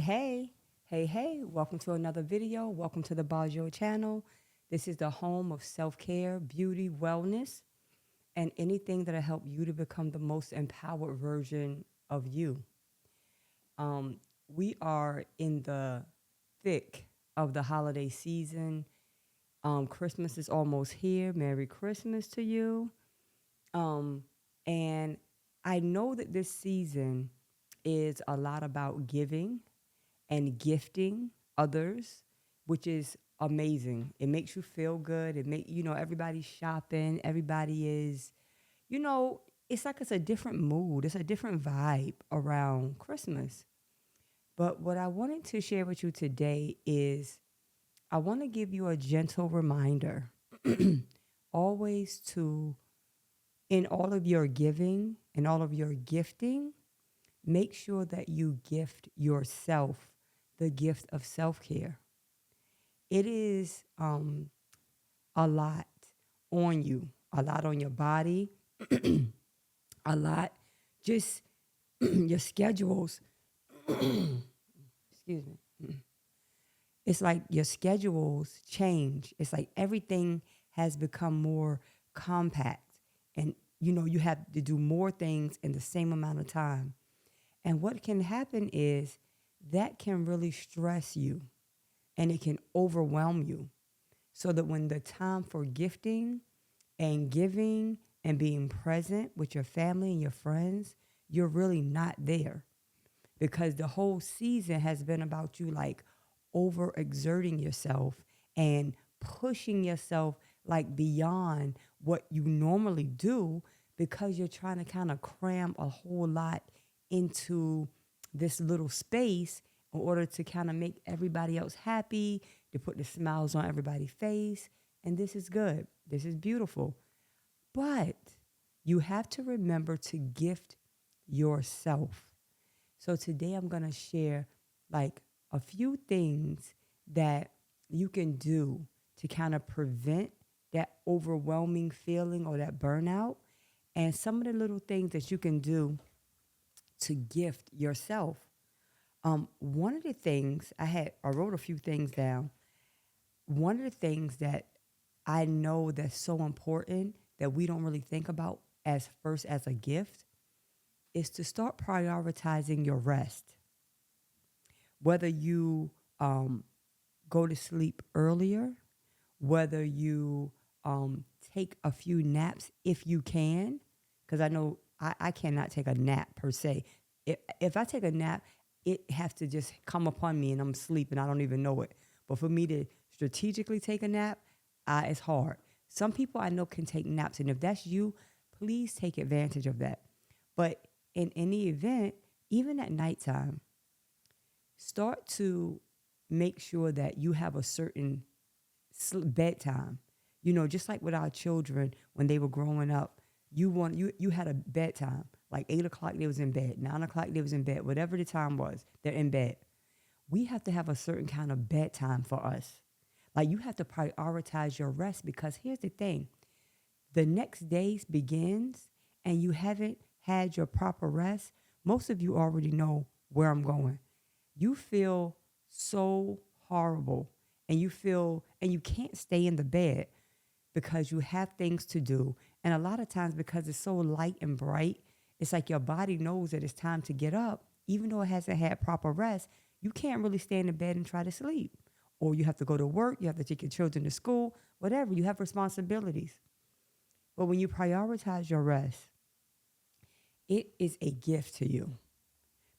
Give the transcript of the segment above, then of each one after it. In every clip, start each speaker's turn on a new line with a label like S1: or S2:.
S1: Hey, welcome to another video. Welcome to the Bajo channel. This is the home of self-care, beauty, wellness, and anything that'll help you to become the most empowered version of you. Um, we are in the thick of the holiday season. Christmas is almost here. Merry Christmas to you. Um, and I know that this season is a lot about giving and gifting others, which is amazing. It makes you feel good. Everybody's shopping. Everybody is, it's like it's a different mood. It's a different vibe around Christmas. But what I wanted to share with you today is I want to give you a gentle reminder always to, in all of your giving and all of your gifting, make sure that you gift yourself the gift of self care. It is a lot on you, a lot on your body, a lot just your schedules. Excuse me. It's like your schedules change. It's like everything has become more compact, and you have to do more things in the same amount of time. And what can happen is that can really stress you and it can overwhelm you. So that when the time for gifting and giving and being present with your family and your friends, you're really not there because the whole season has been about you like overexerting yourself and pushing yourself like beyond what you normally do because you're trying to kind of cram a whole lot into this little space in order to kind of make everybody else happy, to put the smiles on everybody's face. And this is good. This is beautiful. But you have to remember to gift yourself. So today I'm going to share like a few things that you can do to kind of prevent that overwhelming feeling or that burnout, and some of the little things that you can do to gift yourself. One of the things I wrote a few things down. One of the things that I know that's so important that we don't really think about as first as a gift is to start prioritizing your rest. Whether you go to sleep earlier, whether you take a few naps if you can, because I know I cannot take a nap per se. If I take a nap, it has to just come upon me and I'm sleeping. I don't even know it. But for me to strategically take a nap, it's hard. Some people I know can take naps, and if that's you, please take advantage of that. But in any event, even at nighttime, start to make sure that you have a certain bedtime. Just like with our children when they were growing up, you had a bedtime. Like 8 o'clock, they was in bed. 9 o'clock, they was in bed. Whatever the time was, they're in bed. We have to have a certain kind of bedtime for us. Like you have to prioritize your rest because here's the thing: the next day begins, and you haven't had your proper rest. Most of you already know where I'm going. You feel so horrible, and you can't stay in the bed because you have things to do. And a lot of times, because it's so light and bright, it's like your body knows that it's time to get up, even though it hasn't had proper rest. You can't really stay in the bed and try to sleep. Or you have to go to work, you have to take your children to school, whatever. You have responsibilities. But when you prioritize your rest, it is a gift to you.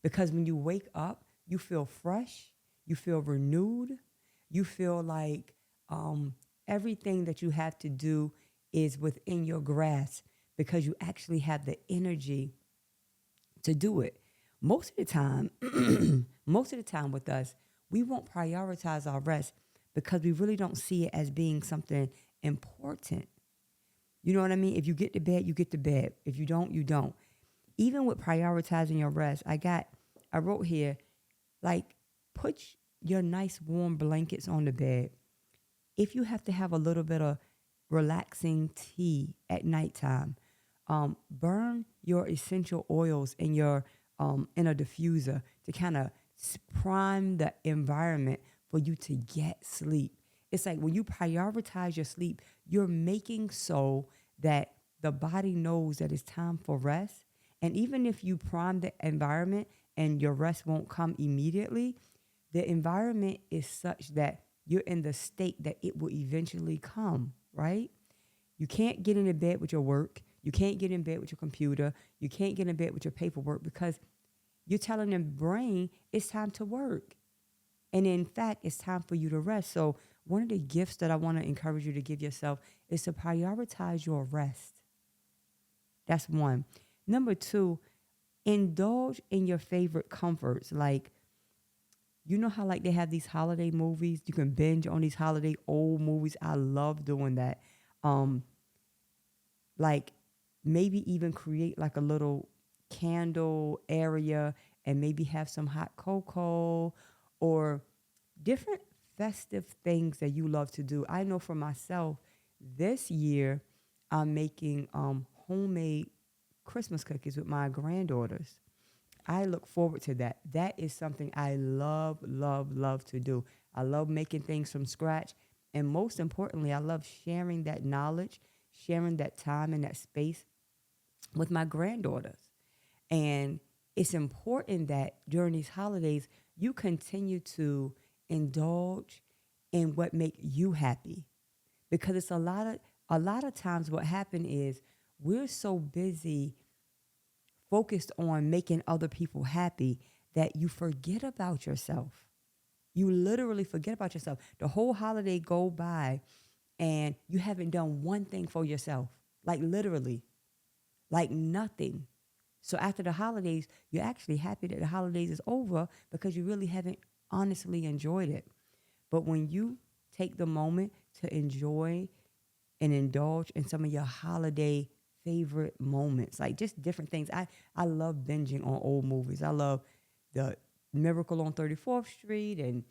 S1: Because when you wake up, you feel fresh, you feel renewed, you feel like everything that you have to do is within your grasp because you actually have the energy to do it. Most of the time, most of the time with us, we won't prioritize our rest because we really don't see it as being something important. You know what I mean? If you get to bed, you get to bed. If you don't, you don't. Even with prioritizing your rest, I wrote here, like, put your nice warm blankets on the bed. If you have to have a little bit of relaxing tea at nighttime, burn your essential oils in a diffuser to kind of prime the environment for you to get sleep. It's like when you prioritize your sleep, you're making so that the body knows that it's time for rest. And even if you prime the environment and your rest won't come immediately, the environment is such that you're in the state that it will eventually come, right? You can't get into bed with your work. You can't get in bed with your computer. You can't get in bed with your paperwork because you're telling the brain it's time to work. And in fact, it's time for you to rest. So, one of the gifts that I want to encourage you to give yourself is to prioritize your rest. That's one. Number two, indulge in your favorite comforts. Like, you know how like they have these holiday movies? You can binge on these holiday old movies. I love doing that. Um, like maybe even create like a little candle area and maybe have some hot cocoa or different festive things that you love to do. I know for myself, this year I'm making homemade Christmas cookies with my granddaughters. I look forward to that. That is something I love, love, love to do. I love making things from scratch. And most importantly, I love sharing that knowledge, sharing that time and that space with my granddaughters. And it's important that during these holidays, you continue to indulge in what make you happy. Because it's a lot of times what happen is we're so busy focused on making other people happy that you forget about yourself. You literally forget about yourself. The whole holiday go by and you haven't done one thing for yourself. Like literally, like nothing. So after the holidays, you're actually happy that the holidays is over because you really haven't honestly enjoyed it. But when you take the moment to enjoy and indulge in some of your holiday favorite moments, like just different things. I love binging on old movies. I love the Miracle on 34th Street and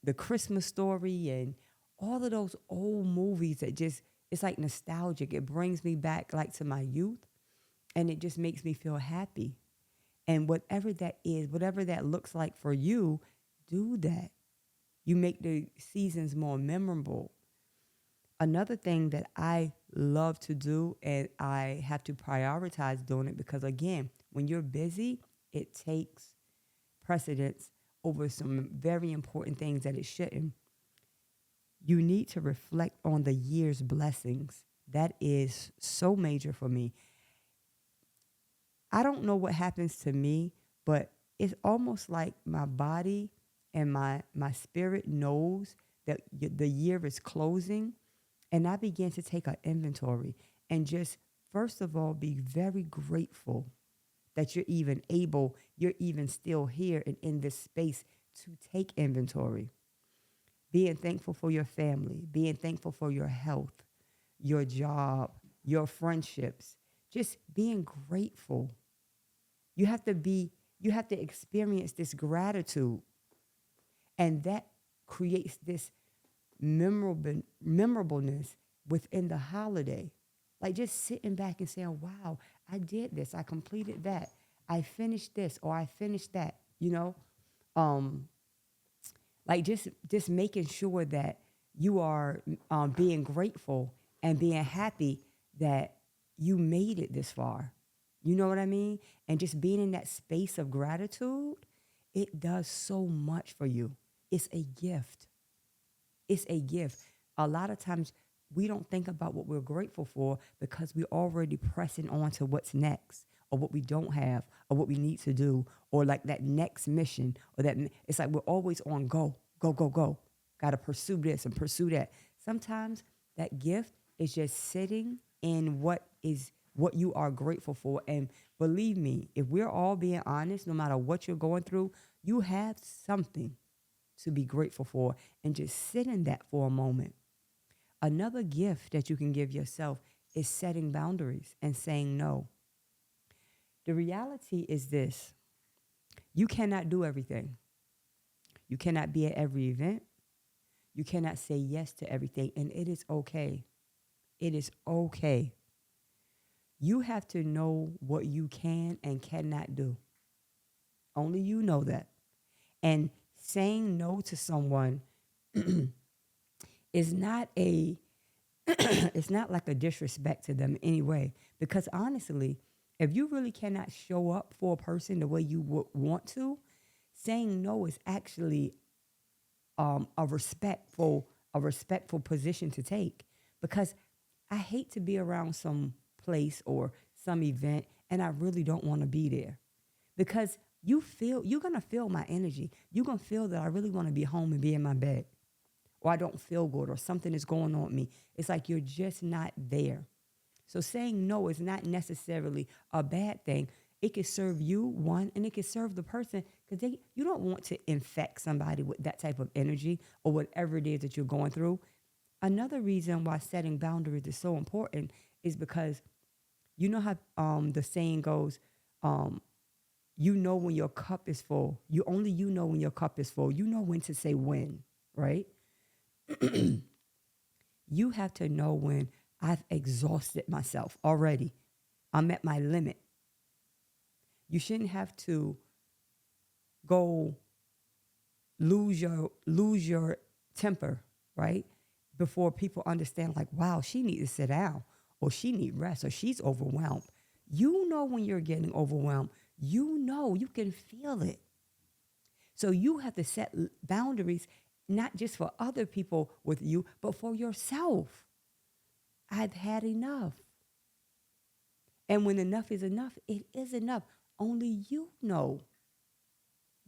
S1: the Christmas Story and all of those old movies that just, it's like nostalgic. It brings me back like to my youth and it just makes me feel happy. And whatever that is, whatever that looks like for you, do that. You make the seasons more memorable. Another thing that I love to do, and I have to prioritize doing it because, again, when you're busy, it takes precedence over some very important things that it shouldn't. You need to reflect on the year's blessings. That is so major for me. I don't know what happens to me, but it's almost like my body and my spirit knows that the year is closing, and I begin to take an inventory and just first of all be very grateful that you're even still here and in this space to take inventory. Being thankful for your family, being thankful for your health, your job, your friendships, just being grateful. You have to be, you have to experience this gratitude. And that creates this memorableness within the holiday. Like just sitting back and saying, wow, I did this. I completed that. I finished this or I finished that, you know? Um, like just making sure that you are being grateful and being happy that you made it this far. You know what I mean? And just being in that space of gratitude, it does so much for you. It's a gift. It's a gift. A lot of times we don't think about what we're grateful for because we're already pressing on to what's next or what we don't have or what we need to do or like that next mission or that it's like we're always on go, go, go, go. Got to pursue this and pursue that. Sometimes that gift is just sitting in what you are grateful for. And believe me, if we're all being honest, no matter what you're going through, you have something to be grateful for and just sit in that for a moment. Another gift that you can give yourself is setting boundaries and saying no. The reality is this: you cannot do everything. You cannot be at every event. You cannot say yes to everything, and it is okay. It is okay. You have to know what you can and cannot do. Only you know that. And saying no to someone is not a it's not like a disrespect to them anyway. Because honestly, if you really cannot show up for a person the way you would want to, saying no is actually a respectful position to take. Because I hate to be around some place or some event and I really don't want to be there. Because you're gonna feel my energy. You're gonna feel that I really want to be home and be in my bed, or I don't feel good, or something is going on with me. It's like you're just not there. So saying no is not necessarily a bad thing. It could serve you, one, and it could serve the person, because you don't want to infect somebody with that type of energy or whatever it is that you're going through. Another reason why setting boundaries is so important is because you know how the saying goes, um, you know when your cup is full. You know when your cup is full. You know when to say when, right? You have to know when I've exhausted myself already. I'm at my limit. You shouldn't have to go lose your temper, right? Before people understand, like, wow, she needs to sit down, or she need rest, or she's overwhelmed. You know when you're getting overwhelmed. You know, you can feel it. So you have to set boundaries, not just for other people with you, but for yourself. I've had enough. And when enough is enough, it is enough. Only you know.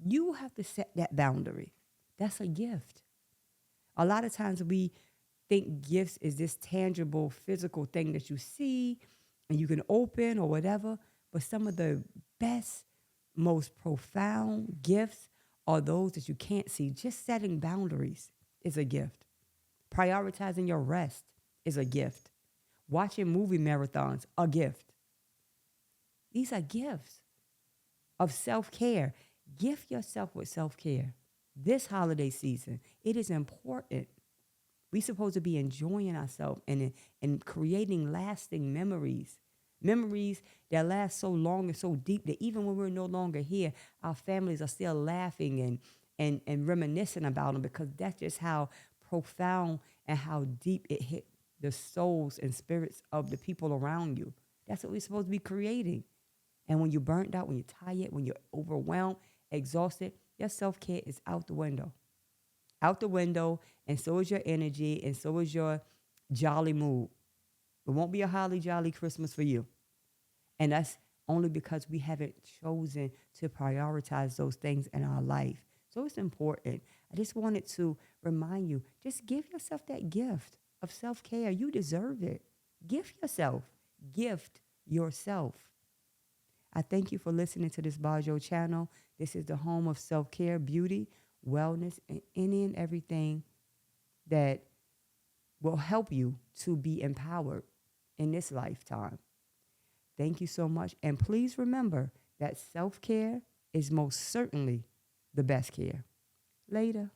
S1: You have to set that boundary. That's a gift. A lot of times we think gifts is this tangible, physical thing that you see and you can open or whatever. But some of the best, most profound gifts are those that you can't see. Just setting boundaries is a gift. Prioritizing your rest is a gift. Watching movie marathons, a gift. These are gifts of self-care. Gift yourself with self-care. This holiday season, it is important. We're supposed to be enjoying ourselves and creating lasting memories. Memories that last so long and so deep that even when we're no longer here, our families are still laughing and reminiscing about them, because that's just how profound and how deep it hit the souls and spirits of the people around you. That's what we're supposed to be creating. And when you're burnt out, when you're tired, when you're overwhelmed, exhausted, your self-care is out the window. Out the window, and so is your energy, and so is your jolly mood. It won't be a holly jolly Christmas for you. And that's only because we haven't chosen to prioritize those things in our life. So it's important. I just wanted to remind you, just give yourself that gift of self-care. You deserve it. Gift yourself. Gift yourself. I thank you for listening to this Bajo channel. This is the home of self-care, beauty, wellness, and any and everything that will help you to be empowered in this lifetime. Thank you so much. And please remember that self-care is most certainly the best care. Later.